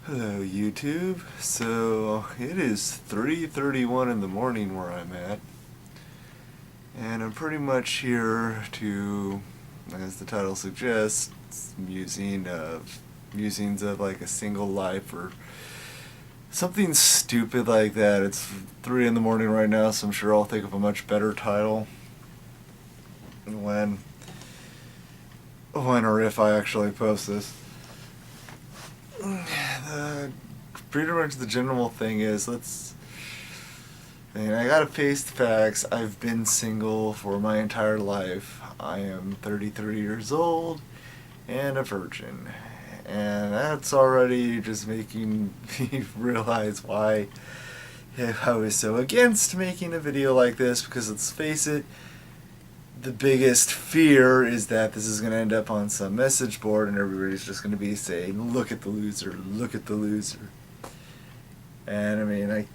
Hello YouTube. So it is 3:31 in the morning where I'm at, and I'm pretty much here to, as the title suggests, musings of like a single life or something stupid like that. It's 3 in the morning right now, so I'm sure I'll think of a much better title when or if I actually post this. Pretty much the general thing is I gotta face the facts. I've been single for my entire life. I am 33 years old and a virgin. And that's already just making me realize why I was so against making a video like this, because let's face it, the biggest fear is that this is going to end up on some message board and everybody's just going to be saying, look at the loser, look at the loser. And I mean, I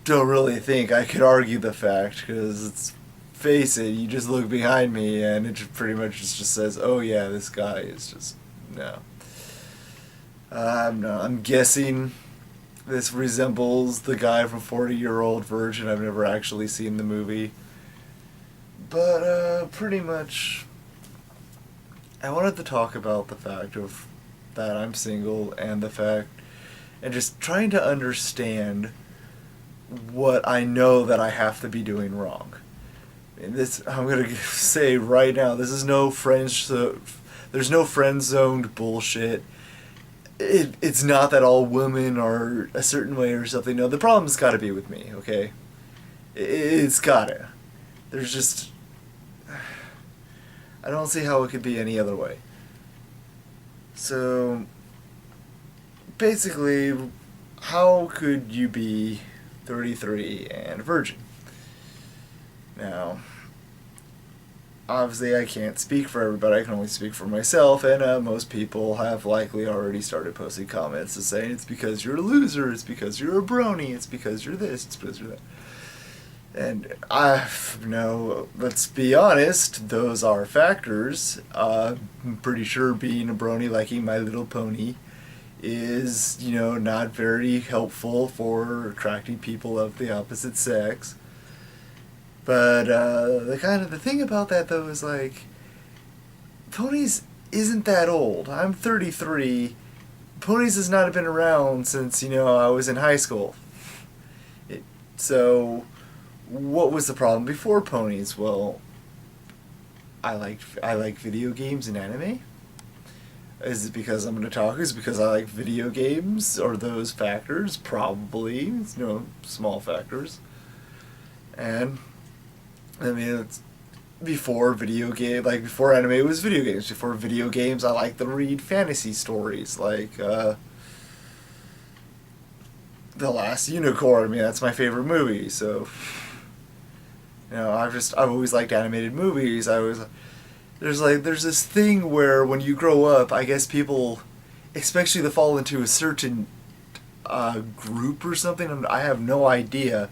don't really think I could argue the fact, because let's face it, you just look behind me and it pretty much just says, oh yeah, this guy is just, no. I'm guessing this resembles the guy from 40-Year-Old Virgin. I've never actually seen the movie. But pretty much, I wanted to talk about the fact of that I'm single and just trying to understand what I know that I have to be doing wrong. And this, I'm gonna say right now, this is no there's no friend zoned bullshit. It's not that all women are a certain way or something. No, the problem's got to be with me. Okay, it's gotta. There's just, I don't see how it could be any other way. So, basically, how could you be 33 and a virgin? Now, obviously I can't speak for everybody, I can only speak for myself, and most people have likely already started posting comments to say it's because you're a loser, it's because you're a brony, it's because you're this, it's because you're that. And let's be honest, those are factors. I'm pretty sure being a brony, liking My Little Pony, is, not very helpful for attracting people of the opposite sex. But the thing about that though is like, ponies isn't that old. I'm 33. Ponies has not been around since, I was in high school. So what was the problem before ponies? Well, I like video games and anime. Is it because I'm going to talk? Is it because I like video games? Are those factors? Probably. Small factors. And I mean, it's before before anime was video games. Before video games, I like to read fantasy stories, like The Last Unicorn. I mean, that's my favorite movie. So, I've always liked animated movies. There's this thing where when you grow up, I guess people expect you to fall into a certain group or something. I have no idea.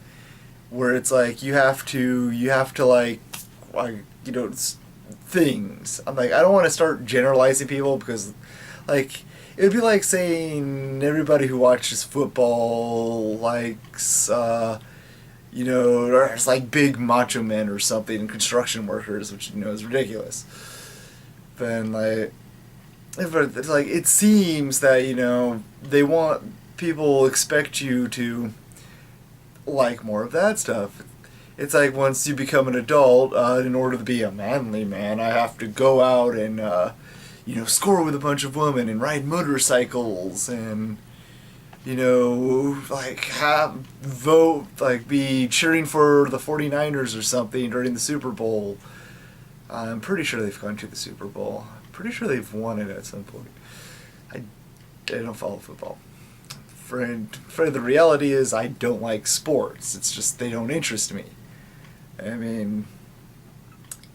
Where it's like you have to things. I'm like, I don't want to start generalizing people, because it would be like saying everybody who watches football likes there's like big macho men or something, and construction workers, which is ridiculous. Then it seems that people expect you to like more of that stuff. It's like once you become an adult, in order to be a manly man, I have to go out and score with a bunch of women and ride motorcycles and be cheering for the 49ers or something during the Super Bowl. I'm pretty sure they've gone to the Super Bowl. I'm pretty sure they've won it at some point. I don't follow football. The reality is I don't like sports. It's just they don't interest me. I mean,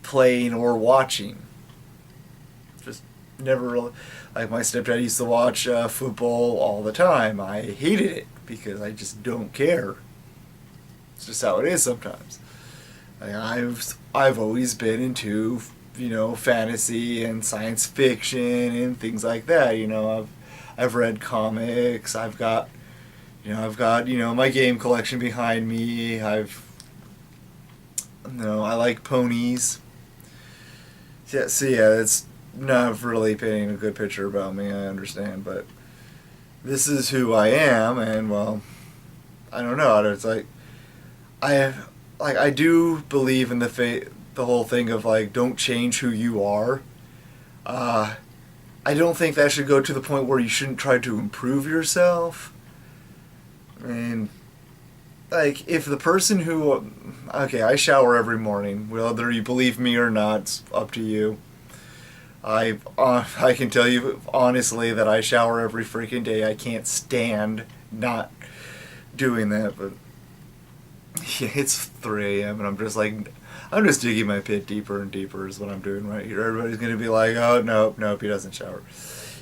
playing or watching. Just never really. Like, my stepdad used to watch football all the time. I hated it because I just don't care. It's just how it is sometimes. I've always been into fantasy and science fiction and things like that. I've read comics. I've got my game collection behind me. I like ponies. Yeah, so yeah, it's not really painting a good picture about me, I understand, but this is who I am, and well, I don't know, it's like, I do believe in the whole thing of like, don't change who you are. I don't think that should go to the point where you shouldn't try to improve yourself. I mean, like, if the person who... Okay, I shower every morning. Whether you believe me or not, it's up to you. I can tell you honestly that I shower every freaking day. I can't stand not doing that, but... Yeah, it's 3 a.m. and I'm just digging my pit deeper and deeper is what I'm doing right here. Everybody's going to be like, oh, nope, he doesn't shower.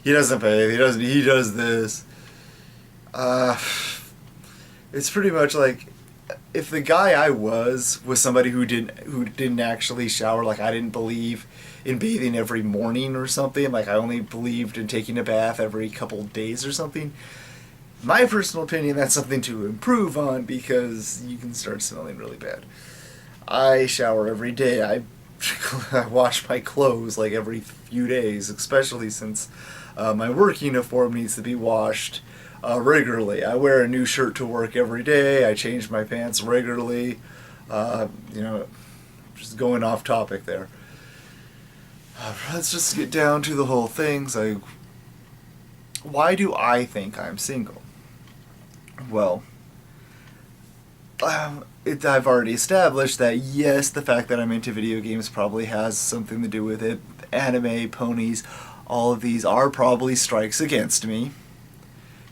He doesn't bathe, he does this. It's pretty much like, if the guy I was somebody who didn't actually shower, like I didn't believe in bathing every morning or something, like I only believed in taking a bath every couple days or something, my personal opinion, that's something to improve on because you can start smelling really bad. I shower every day. I wash my clothes like every few days, especially since my work uniform needs to be washed regularly. I wear a new shirt to work every day. I change my pants regularly. Just going off topic there. Let's just get down to the whole thing. So, why do I think I'm single? Well, I've already established that yes, the fact that I'm into video games probably has something to do with it. Anime, ponies, all of these are probably strikes against me.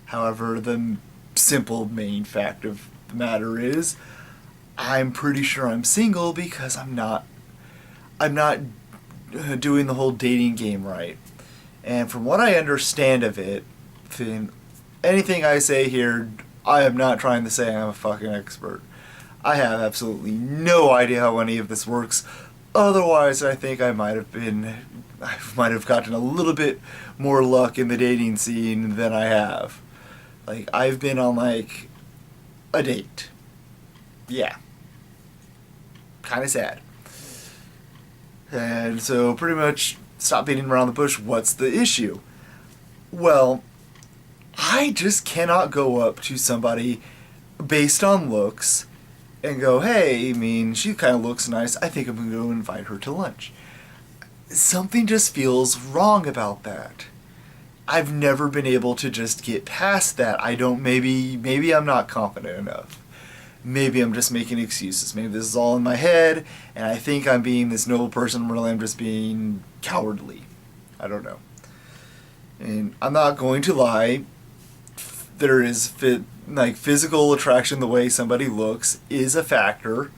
However, the simple main fact of the matter is, I'm pretty sure I'm single because I'm not doing the whole dating game right. And from what I understand of it, anything I say here, I am not trying to say I'm a fucking expert. I have absolutely no idea how any of this works. Otherwise, I think I might have gotten a little bit more luck in the dating scene than I have. Like, I've been on, like, a date. Yeah. Kinda sad. And so, pretty much, stop beating around the bush, what's the issue? Well, I just cannot go up to somebody based on looks and go, hey, I mean, she kind of looks nice, I think I'm going to go invite her to lunch. Something just feels wrong about that. I've never been able to just get past that. Maybe I'm not confident enough. Maybe I'm just making excuses. Maybe this is all in my head, and I think I'm being this noble person, really I'm just being cowardly. I don't know. And I'm not going to lie, there is physical attraction, the way somebody looks, is a factor.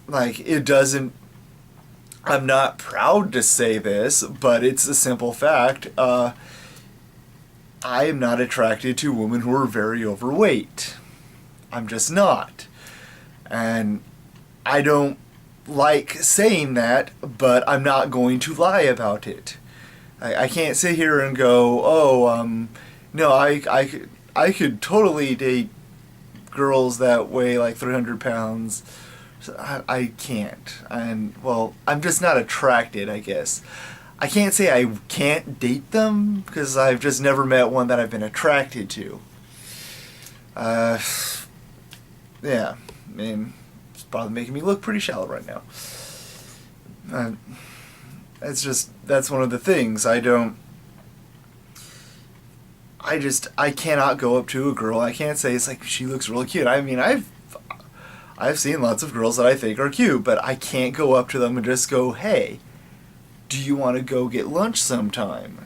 Like, it doesn't... I'm not proud to say this, but it's a simple fact. I am not attracted to women who are very overweight. I'm just not. And I don't like saying that, but I'm not going to lie about it. I can't sit here and go, no, I could totally date girls that weigh like 300 pounds. I can't. And, well, I'm just not attracted, I guess. I can't say I can't date them, because I've just never met one that I've been attracted to. Yeah, I mean, it's probably making me look pretty shallow right now. That's one of the things. I cannot go up to a girl. I can't say it's like, she looks really cute. I mean, I've seen lots of girls that I think are cute, but I can't go up to them and just go, hey, do you want to go get lunch sometime?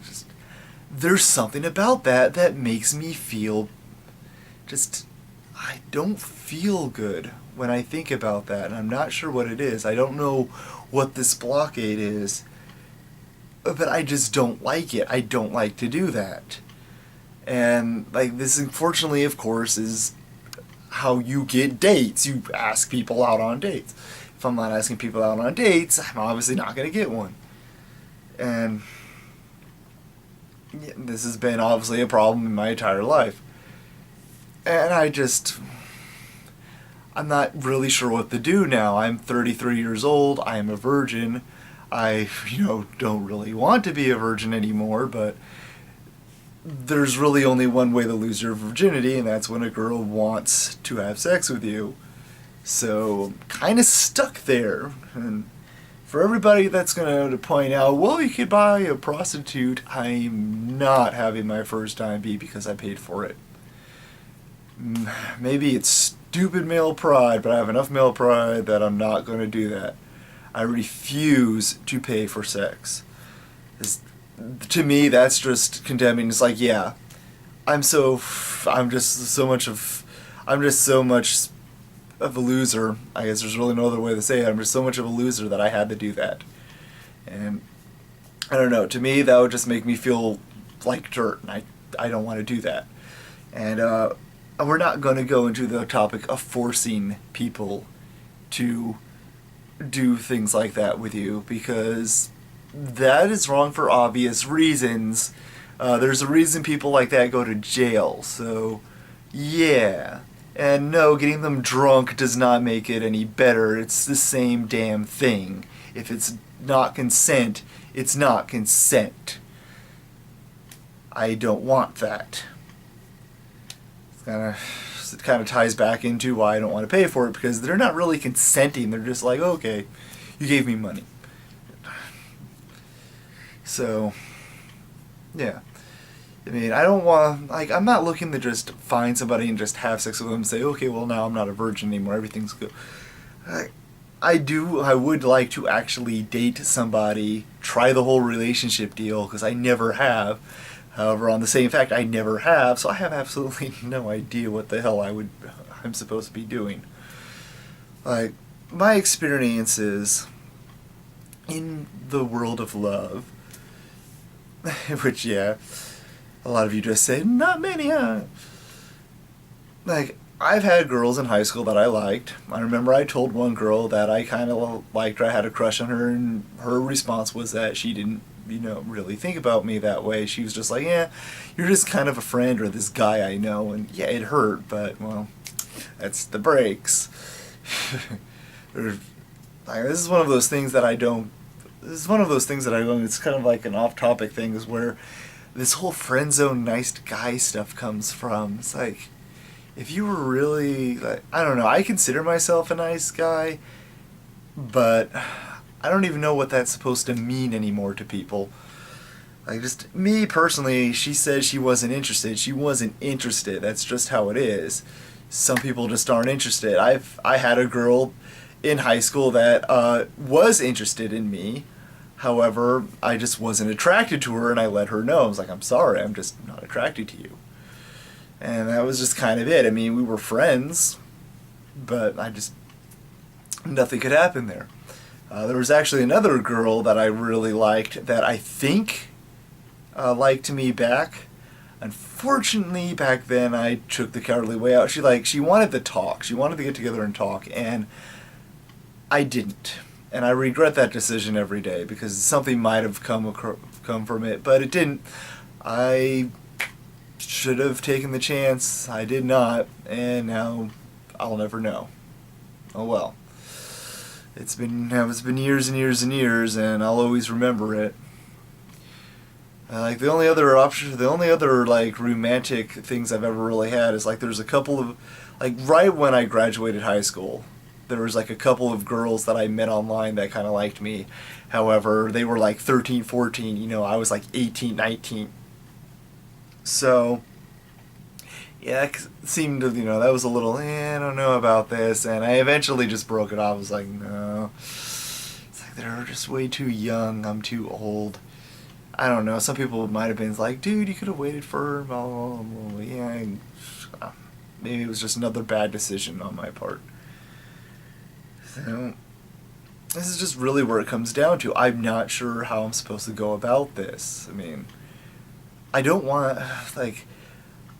There's something about that makes me feel I don't feel good when I think about that, and I'm not sure what it is. I don't know what this blockade is, but I just don't like it. I don't like to do that. And, like, this, unfortunately, of course, is how you get dates. You ask people out on dates. If I'm not asking people out on dates, I'm obviously not going to get one. And this has been obviously a problem in my entire life. And I'm not really sure what to do now. I'm 33 years old. I am a virgin. I, don't really want to be a virgin anymore, but there's really only one way to lose your virginity, and that's when a girl wants to have sex with you. So, I'm kind of stuck there. And for everybody that's going to point out, well, you could buy a prostitute, I'm not having my first time be because I paid for it. Maybe it's stupid male pride, but I have enough male pride that I'm not going to do that. I refuse to pay for sex. To me, that's just condemning. It's like, yeah, I'm just so much of a loser. I guess there's really no other way to say it. I'm just so much of a loser that I had to do that. And I don't know. To me, that would just make me feel like dirt, and I don't want to do that. And we're not going to go into the topic of forcing people to do things like that with you, because that is wrong for obvious reasons. There's a reason people like that go to jail, so yeah. And no, getting them drunk does not make it any better. It's the same damn thing. If it's not consent, it's not consent. I don't want that. It kind of ties back into why I don't want to pay for it, because they're not really consenting. They're just like, okay, you gave me money. So, yeah. I mean, I don't want, I'm not looking to just find somebody and just have sex with them and say, okay, well, now I'm not a virgin anymore, everything's good. I would like to actually date somebody, try the whole relationship deal, because I never have. However, on the same fact, I never have, so I have absolutely no idea what the hell I'm supposed to be doing. My experiences in the world of love, which, yeah, a lot of you just say, not many, huh? I've had girls in high school that I liked. I remember I told one girl that I kind of liked her, I had a crush on her, and her response was that she didn't, really think about me that way. She was just like, yeah, you're just kind of a friend, or this guy I know, and yeah, it hurt, but, well, that's the breaks. This is one of those things that it's kind of like an off-topic thing, is where this whole friend zone nice guy stuff comes from. It's like, if you were really, I don't know, I consider myself a nice guy, but I don't even know what that's supposed to mean anymore to people. Just me personally, she said she wasn't interested. She wasn't interested. That's just how it is. Some people just aren't interested. I had a girl in high school that was interested in me. However, I just wasn't attracted to her, and I let her know. I was like, I'm sorry, I'm just not attracted to you. And that was just kind of it. I mean, we were friends, but nothing could happen there. There was actually another girl that I really liked that I think liked me back. Unfortunately, back then I took the cowardly way out. She wanted to talk. She wanted to get together and talk, and I didn't. And I regret that decision every day, because something might have come from it, but it didn't. I should have taken the chance. I did not, and now I'll never know. Oh well. It's been years and years and years, and I'll always remember it. The only other romantic things I've ever really had is there's a couple of, right when I graduated high school, there was a couple of girls that I met online that kind of liked me. However, they were 13, 14, I was 18, 19. So, yeah, it seemed to, that was a little, I don't know about this, and I eventually just broke it off. I was like, no. It's they're just way too young, I'm too old. I don't know, some people might have been dude, you could have waited for her, blah, blah, blah. Yeah, maybe it was just another bad decision on my part. So, this is just really where it comes down to. I'm not sure how I'm supposed to go about this. I mean, I don't want,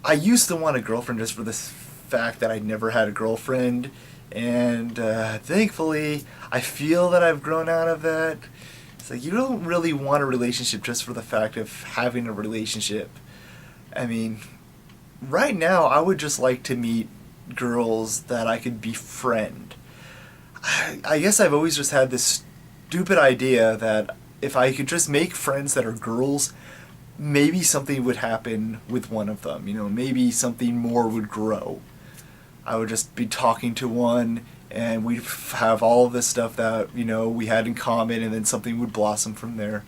I used to want a girlfriend just for this fact that I never had a girlfriend, and thankfully, I feel that I've grown out of that. It's like, you don't really want a relationship just for the fact of having a relationship. I mean, right now, I would just like to meet girls that I could befriend. I guess I've always just had this stupid idea that if I could just make friends that are girls, maybe something would happen with one of them. You know, maybe something more would grow. I would just be talking to one, and we'd have all of this stuff that, you know, we had in common, and then something would blossom from there.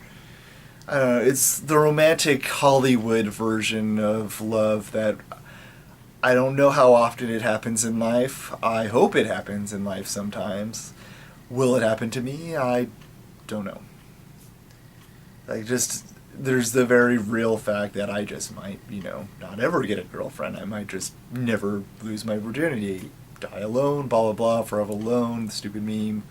I don't know, it's the romantic Hollywood version of love that I don't know how often it happens in life. I hope it happens in life sometimes. Will it happen to me? I don't know. Like, just, there's the very real fact that I just might, you know, not ever get a girlfriend. I might just never lose my virginity, die alone, blah blah blah, forever alone, the stupid meme.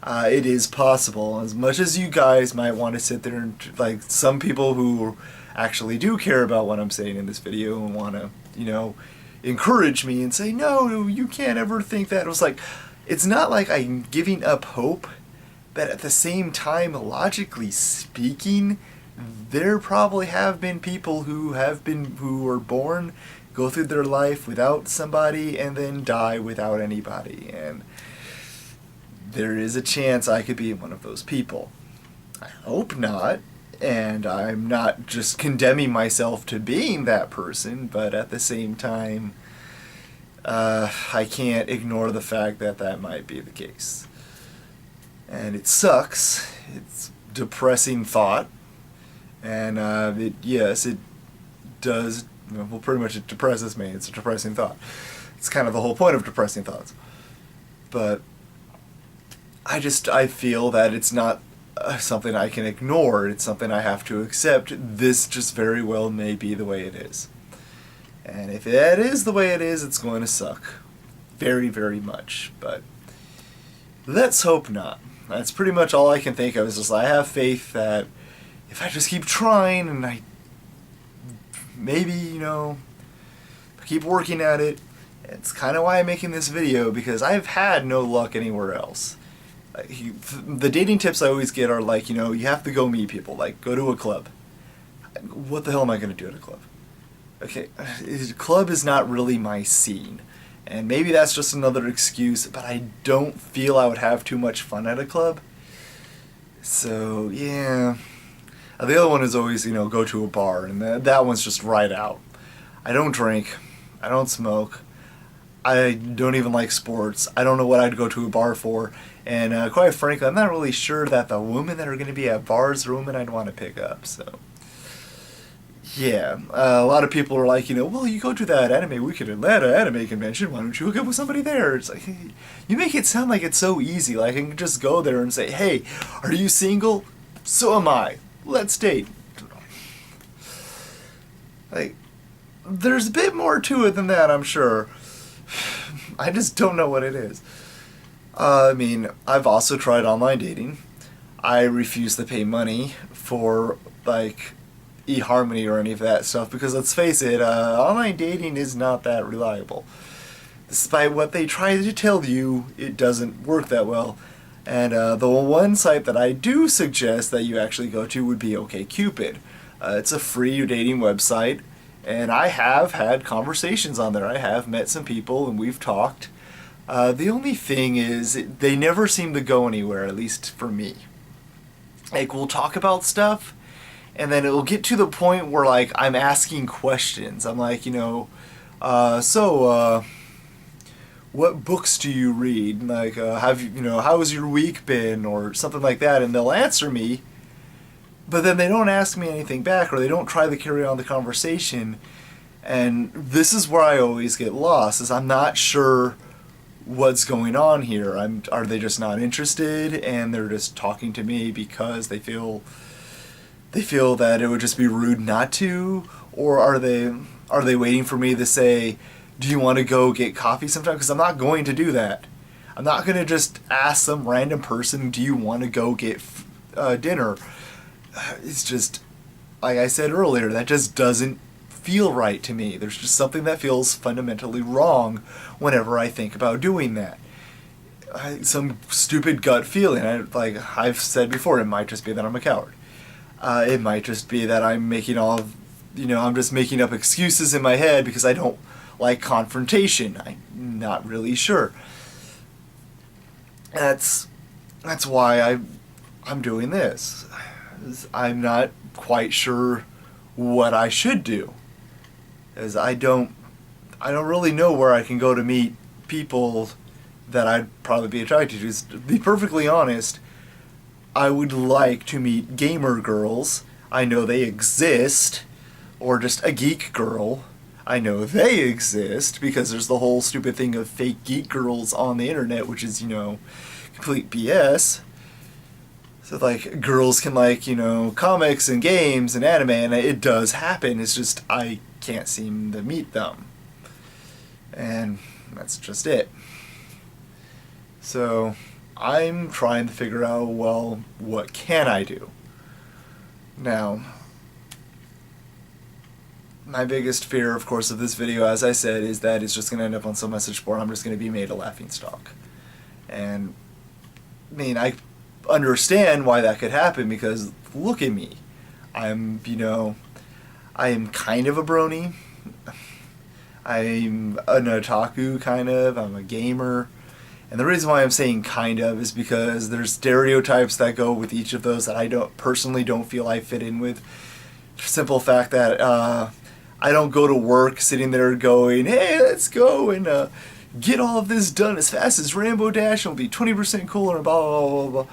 It is possible. As much as you guys might want to sit there and, like, some people who actually do care about what I'm saying in this video and want to, you know, encourage me and say, no, you can't ever think that. It was like, it's not like I'm giving up hope, but at the same time, logically speaking, there probably have been people who were born, go through their life without somebody, and then die without anybody. And there is a chance I could be one of those people. I hope not, and I'm not just condemning myself to being that person, but at the same time, I can't ignore the fact that that might be the case. And it sucks. It's a depressing thought, and yes, it does, well, pretty much it depresses me. It's a depressing thought. It's kind of the whole point of depressing thoughts. But I feel that it's not something I can ignore. It's something I have to accept. This just very well may be the way it is. And if that is the way it is, it's going to suck. Very, very much. But let's hope not. That's pretty much all I can think of. Is just I have faith that if I just keep trying and I maybe, you know, keep working at it, it's kind of why I'm making this video, because I've had no luck anywhere else. The dating tips I always get are like, you know, you have to go meet people, like go to a club. What the hell am I going to do at a club? Okay, club is not really my scene, and maybe that's just another excuse, but I don't feel I would have too much fun at a club. So yeah, the other one is always, you know, go to a bar, and that one's just right out. I don't drink, I don't smoke, I don't even like sports. I don't know what I'd go to a bar for, and quite frankly, I'm not really sure that the women that are going to be at bars are women I'd want to pick up, so yeah. A lot of people are like, you know, well, you go to that Anime Week in Atlanta anime convention, why don't you hook up with somebody there? It's like, you make it sound like it's so easy, like I can just go there and say, hey, are you single? So am I. Let's date. Like, there's a bit more to it than that, I'm sure. I just don't know what it is. I mean, I've also tried online dating. I refuse to pay money for, like, eHarmony or any of that stuff, because let's face it, online dating is not that reliable. Despite what they try to tell you, it doesn't work that well. And the one site that I do suggest that you actually go to would be OkCupid. It's a free dating website, and I have had conversations on there. I have met some people, and we've talked. The only thing is, they never seem to go anywhere, at least for me. Like, we'll talk about stuff, and then it'll get to the point where, like, I'm asking questions. I'm like, you know, what books do you read? Like, how has your week been? Or something like that. And they'll answer me, but then they don't ask me anything back, or they don't try to carry on the conversation. And this is where I always get lost, is I'm not sure what's going on here. Are they just not interested, and they're just talking to me because they feel that it would just be rude not to? Or are they waiting for me to say, do you want to go get coffee sometime? Because I'm not going to do that. I'm not going to just ask some random person, do you want to go get dinner? It's just, like I said earlier, that just doesn't feel right to me. There's just something that feels fundamentally wrong whenever I think about doing that. some stupid gut feeling. Like I've said before, it might just be that I'm a coward. It might just be that I'm making I'm just making up excuses in my head because I don't like confrontation. I'm not really sure. That's why I'm doing this. I'm not quite sure what I should do, as I don't really know where I can go to meet people that I'd probably be attracted to. To be perfectly honest, I would like to meet gamer girls. I know they exist. Or just a geek girl. I know they exist because there's the whole stupid thing of fake geek girls on the internet, which is, complete BS. So, like, girls can like, comics and games and anime, and it does happen. It's just I can't seem to meet them. And that's just it. So, I'm trying to figure out, well, what can I do? Now, my biggest fear, of course, of this video, as I said, is that it's just going to end up on some message board. I'm just going to be made a laughingstock. And, I mean, I understand why that could happen, because look at me. I am kind of a brony. I'm an otaku, kind of. I'm a gamer. And the reason why I'm saying kind of is because there's stereotypes that go with each of those that I personally don't feel I fit in with. Simple fact that I don't go to work sitting there going, hey, let's go and get all of this done as fast as Rainbow Dash and it'll be 20% cooler and blah, blah, blah,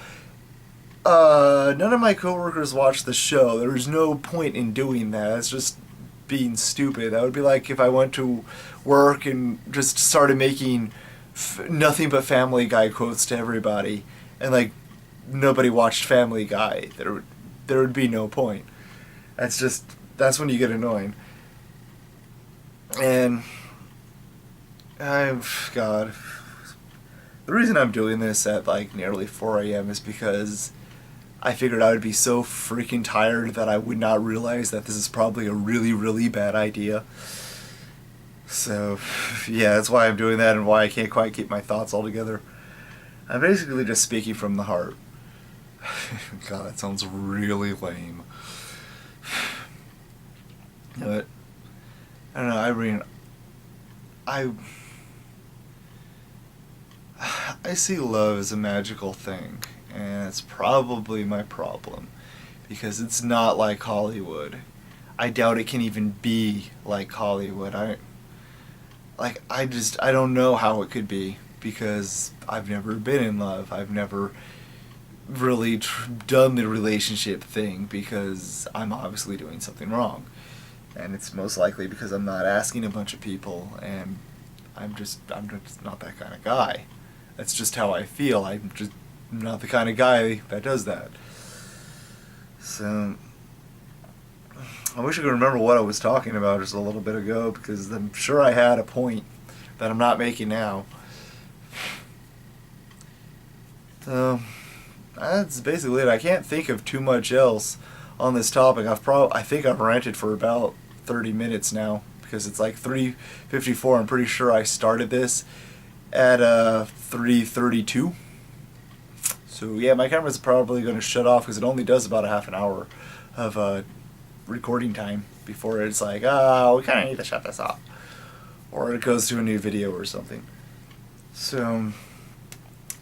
blah. None of my coworkers watch the show. There's no point in doing that. It's just being stupid. That would be like if I went to work and just started making nothing but Family Guy quotes to everybody, and like nobody watched Family Guy. There would be no point. That's when you get annoying. And God, the reason I'm doing this at like nearly 4 a.m. is because I figured I would be so freaking tired that I would not realize that this is probably a really, really bad idea. So, yeah, that's why I'm doing that and why I can't quite keep my thoughts all together. I'm basically just speaking from the heart. God, that sounds really lame. But, I don't know, I see love as a magical thing, and it's probably my problem, because it's not like Hollywood. I doubt it can even be like Hollywood. I don't know how it could be, because I've never been in love. I've never really done the relationship thing, because I'm obviously doing something wrong. And it's most likely because I'm not asking a bunch of people, and I'm just not that kind of guy. That's just how I feel. I'm just not the kind of guy that does that. So, I wish I could remember what I was talking about just a little bit ago, because I'm sure I had a point that I'm not making now. So, that's basically it. I can't think of too much else on this topic. I think I've ranted for about 30 minutes now, because it's like 3:54. I'm pretty sure I started this at 3:32. So yeah, my camera's probably going to shut off because it only does about a half an hour of recording time before it's like, oh, we kind of need to shut this off, or it goes to a new video or something. So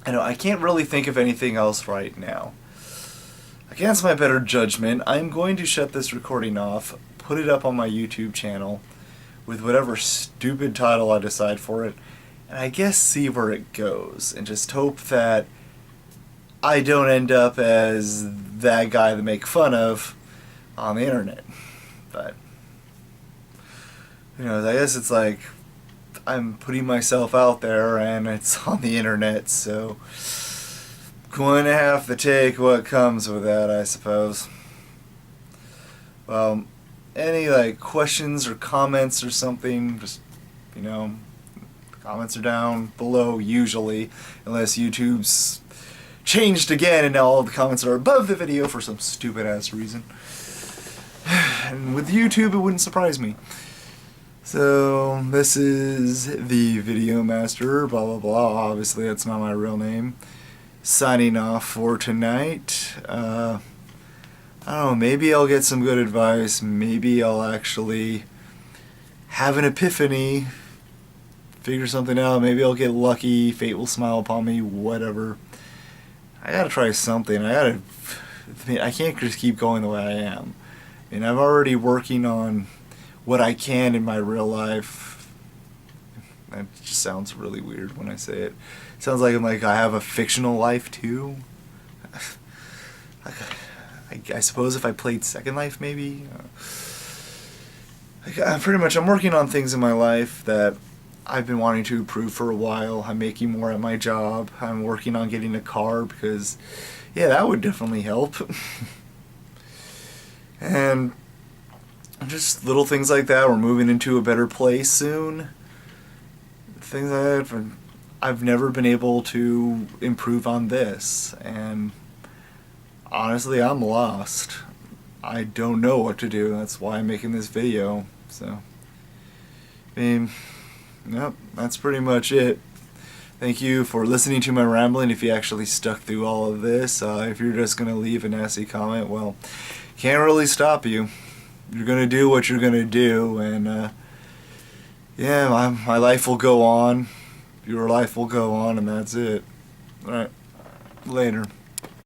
I can't really think of anything else right now. Against my better judgment, I'm going to shut this recording off, put it up on my YouTube channel with whatever stupid title I decide for it, and I guess see where it goes, and just hope that I don't end up as that guy to make fun of on the internet. But, I guess it's like I'm putting myself out there and it's on the internet, so going to have to take what comes with that, I suppose. Well, any questions or comments or something, just, comments are down below usually, unless YouTube's changed again and now all the comments are above the video for some stupid ass reason. And with YouTube, it wouldn't surprise me. So this is the Video Master, blah blah blah. Obviously that's not my real name. Signing off for tonight. I don't know, maybe I'll get some good advice. Maybe I'll actually have an epiphany, figure something out. Maybe I'll get lucky, fate will smile upon me, whatever. I gotta try something. I can't just keep going the way I am. And I'm already working on what I can in my real life. That just sounds really weird when I say it. It sounds like I have a fictional life too. I suppose if I played Second Life, maybe. I'm working on things in my life that I've been wanting to improve for a while. I'm making more at my job. I'm working on getting a car because, yeah, that would definitely help. And just little things like that. We're moving into a better place soon. Things like that. I've never been able to improve on this, and honestly, I'm lost. I don't know what to do. That's why I'm making this video. So, I mean, yep, that's pretty much it. Thank you for listening to my rambling. If you actually stuck through all of this, if you're just gonna leave a nasty comment, well, can't really stop you. You're gonna do what you're gonna do, and yeah, my life will go on. Your life will go on, and that's it. All right, later.